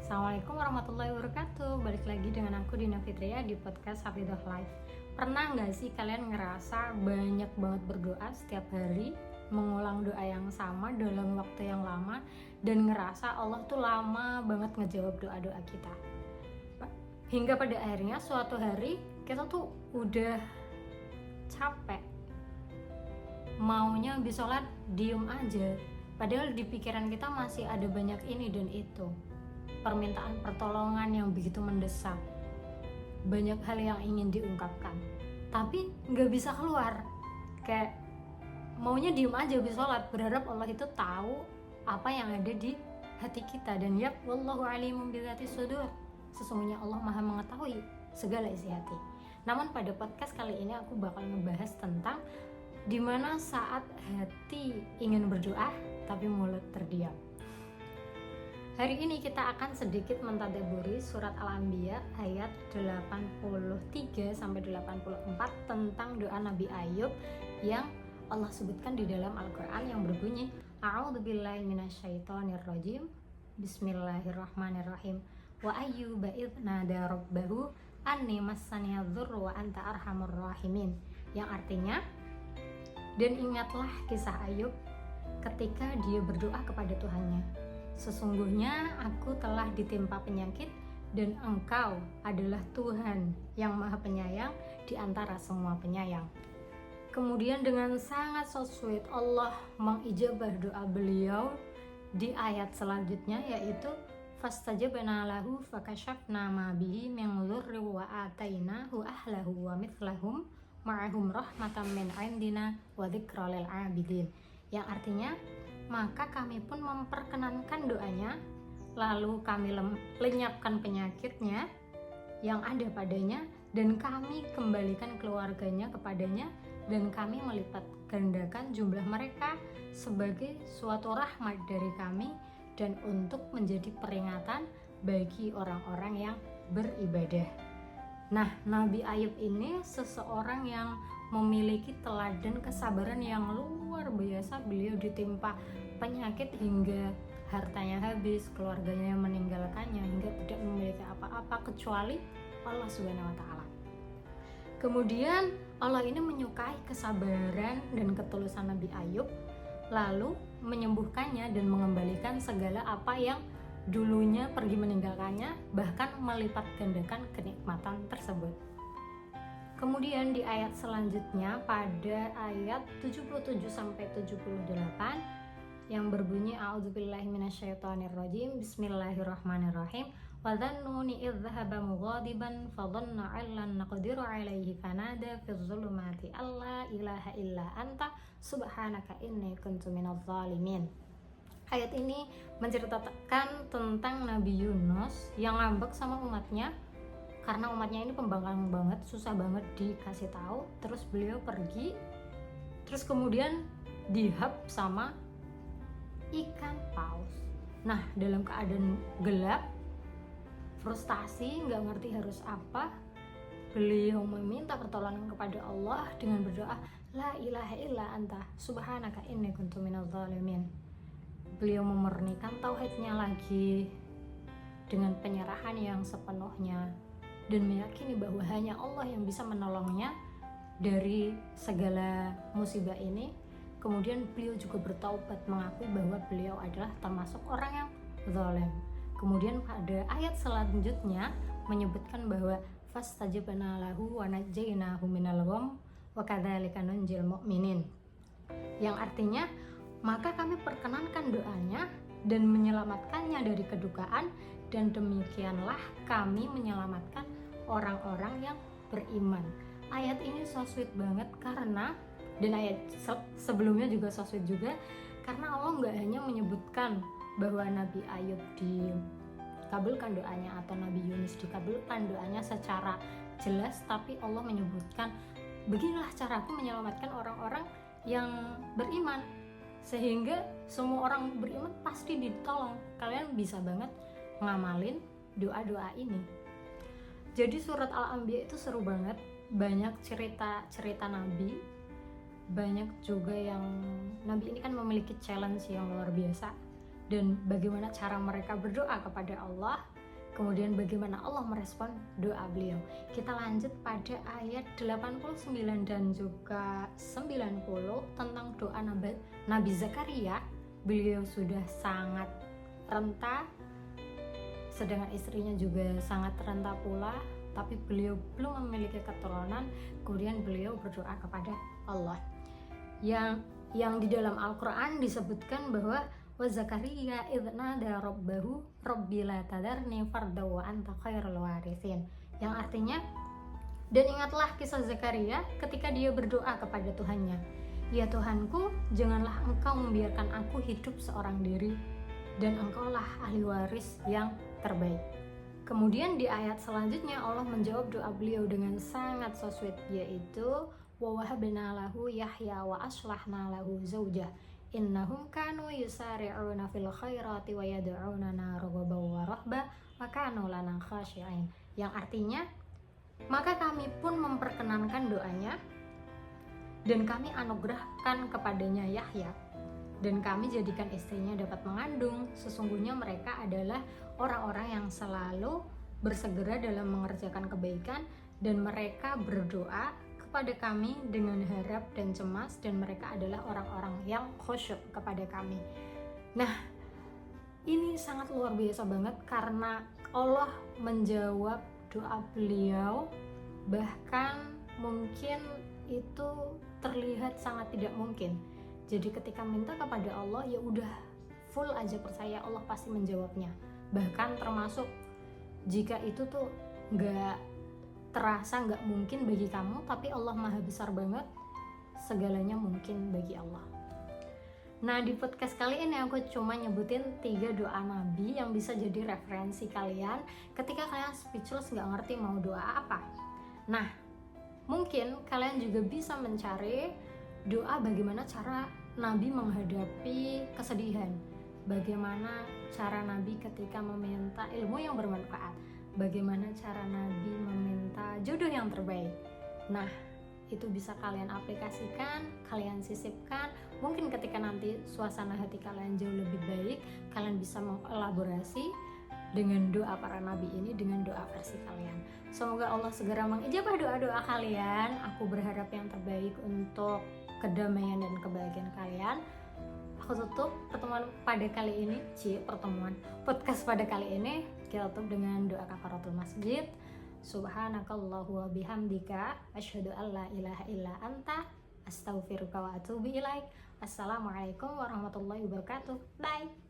Assalamualaikum warahmatullahi wabarakatuh. Balik lagi dengan aku Dina Fitria di podcast Hafidhah Life. Pernah nggak sih kalian ngerasa banyak banget berdoa setiap hari, mengulang doa yang sama dalam waktu yang lama, dan ngerasa Allah tuh lama banget ngejawab doa-doa kita? Hingga pada akhirnya suatu hari kita tuh udah capek, maunya habis sholat diem aja, padahal di pikiran kita masih ada banyak ini dan itu, permintaan pertolongan yang begitu mendesak, banyak hal yang ingin diungkapkan, tapi nggak bisa keluar. Kayak maunya diem aja habis sholat, berharap Allah itu tahu apa yang ada di hati kita. Dan ya, wallahu alimun bidzati sudur, sesungguhnya Allah maha mengetahui segala isi hati. Namun pada podcast kali ini aku bakal ngebahas tentang dimana saat hati ingin berdoa tapi mulut terdiam. Hari ini kita akan sedikit mentadabburi surat Al-Anbiya ayat 83-84 tentang doa Nabi Ayub yang Allah sebutkan di dalam Al-Quran yang berbunyi, A'udzubillahi minasyaitonirrajim, Bismillahirrahmanirrahim. Wa ayyuba idz nada rabbahu anni massaniadz-dzurru wa anta arhamur rahimin. Yang artinya, dan ingatlah kisah Ayub ketika dia berdoa kepada Tuhannya, sesungguhnya aku telah ditimpa penyakit dan Engkau adalah Tuhan yang maha penyayang di antara semua penyayang. Kemudian dengan sangat so sweet Allah mengijabah doa beliau di ayat selanjutnya, yaitu fastajabna lahu fakashafna ma bihi min dhurri wa atainahu ahlahu wa mithlahum ma'ahum rahmatan min 'indina wa dzikra lil 'abidin. Yang artinya, maka kami pun memperkenankan doanya, lalu kami lenyapkan penyakitnya yang ada padanya, dan kami kembalikan keluarganya kepadanya, dan kami melipat gandakan jumlah mereka sebagai suatu rahmat dari kami dan untuk menjadi peringatan bagi orang-orang yang beribadah. Nah, Nabi Ayub ini seseorang yang memiliki teladan kesabaran yang luar biasa. Beliau ditimpa penyakit hingga hartanya habis, keluarganya meninggalkannya, hingga tidak memiliki apa-apa kecuali Allah Subhanahu wa Ta'ala. Kemudian Allah ini menyukai kesabaran dan ketulusan Nabi Ayub, lalu menyembuhkannya dan mengembalikan segala apa yang dulunya pergi meninggalkannya, bahkan melipat gandakan kenikmatan tersebut. Kemudian di ayat selanjutnya pada ayat 77-78 yang berbunyi, A'udzubillahi minasyaitonirrajim, Bismillahirrahmanirrahim. Wa dhannuni idz dhahaba mughadiban fa dhanna 'allan naqdiru 'alaihi fanada fi dhulumati alla ilaha illa anta subhanaka inni kuntu minadz zalimin. Ayat ini menceritakan tentang Nabi Yunus yang ngambek sama umatnya karena umatnya ini pembangkang banget, susah banget dikasih tahu. Terus beliau pergi, terus kemudian dihap sama ikan paus. Nah, dalam keadaan gelap, frustasi, nggak ngerti harus apa, beliau meminta pertolongan kepada Allah dengan berdoa, La ilaha illa anta subhanaka inni kuntu minadz zalimin. Beliau memurnikan tauhidnya lagi dengan penyerahan yang sepenuhnya dan meyakini bahwa hanya Allah yang bisa menolongnya dari segala musibah ini. Kemudian beliau juga bertaubat, mengakui bahwa beliau adalah termasuk orang yang zalim. Kemudian pada ayat selanjutnya menyebutkan bahwa fastajabna lahu wa najjaynahu minal gham wa kadzalika nunjil mu'minin. Yang artinya, maka kami perkenankan doanya dan menyelamatkannya dari kedukaan, dan demikianlah kami menyelamatkan orang-orang yang beriman. Ayat ini so sweet banget karena, dan ayat sebelumnya juga so sweet juga, karena Allah nggak hanya menyebutkan bahwa Nabi Ayub dikabulkan doanya atau Nabi Yunus dikabulkan doanya secara jelas, tapi Allah menyebutkan, beginilah caraku menyelamatkan orang-orang yang beriman, sehingga semua orang beriman pasti ditolong. Kalian bisa banget ngamalin doa-doa ini. Jadi surat Al-Anbiya itu seru banget, banyak cerita-cerita Nabi, banyak juga yang Nabi ini kan memiliki challenge yang luar biasa, dan bagaimana cara mereka berdoa kepada Allah Kemudian bagaimana Allah merespon doa beliau. Kita lanjut pada ayat 89 dan juga 90 tentang doa Nabi Zakaria. Beliau sudah sangat renta, sedangkan istrinya juga sangat renta pula, tapi beliau belum memiliki keturunan. Kemudian beliau berdoa kepada Allah. Yang di dalam Al-Quran disebutkan bahwa wa Zakaria idh nada rabbahu rabbi la tadarni farda wa anta khairul warithin, yang artinya, dan ingatlah kisah Zakaria ketika dia berdoa kepada Tuhannya, ya Tuhanku, janganlah engkau membiarkan aku hidup seorang diri, dan engkaulah ahli waris yang terbaik. Kemudian di ayat selanjutnya Allah menjawab doa beliau dengan sangat so sweet, yaitu wa wahabna lahu Yahya wa aslahna lahu zaujah innahum kanu yusari'una fil khairati wa yad'unana raghaban wa rahba wa kanu lana khashi'in, yang artinya, maka kami pun memperkenankan doanya dan kami anugerahkan kepadanya Yahya, dan kami jadikan istrinya dapat mengandung. Sesungguhnya mereka adalah orang-orang yang selalu bersegera dalam mengerjakan kebaikan, dan mereka berdoa kepada kami dengan harap dan cemas, dan mereka adalah orang-orang yang khusyuk kepada kami. Nah, ini sangat luar biasa banget karena Allah menjawab doa beliau, bahkan mungkin itu terlihat sangat tidak mungkin. Jadi ketika minta kepada Allah, ya udah full aja percaya Allah pasti menjawabnya. Bahkan termasuk jika itu tuh nggak terasa nggak mungkin bagi kamu, tapi Allah maha besar banget, segalanya mungkin bagi Allah. Nah, di podcast kali ini aku cuma nyebutin 3 doa Nabi yang bisa jadi referensi kalian ketika kalian speechless nggak ngerti mau doa apa. Nah, mungkin kalian juga bisa mencari doa bagaimana cara Nabi menghadapi kesedihan, bagaimana cara Nabi ketika meminta ilmu yang bermanfaat, bagaimana cara Nabi meminta jodoh yang terbaik. Nah, itu bisa kalian aplikasikan, kalian sisipkan. Mungkin ketika nanti suasana hati kalian jauh lebih baik, kalian bisa mengelaborasi dengan doa para nabi ini dengan doa versi kalian. Semoga Allah segera mengijabah doa-doa kalian. Aku berharap yang terbaik untuk kedamaian dan kebahagiaan kalian. Aku tutup pertemuan pada kali ini, podcast pada kali ini kita tutup dengan doa kafaratul masjid. Subhanakallahu wa bihamdika asyhadu an la ilaha illa anta astaghfiruka wa atubu ilaik. Assalamualaikum warahmatullahi wabarakatuh. Bye.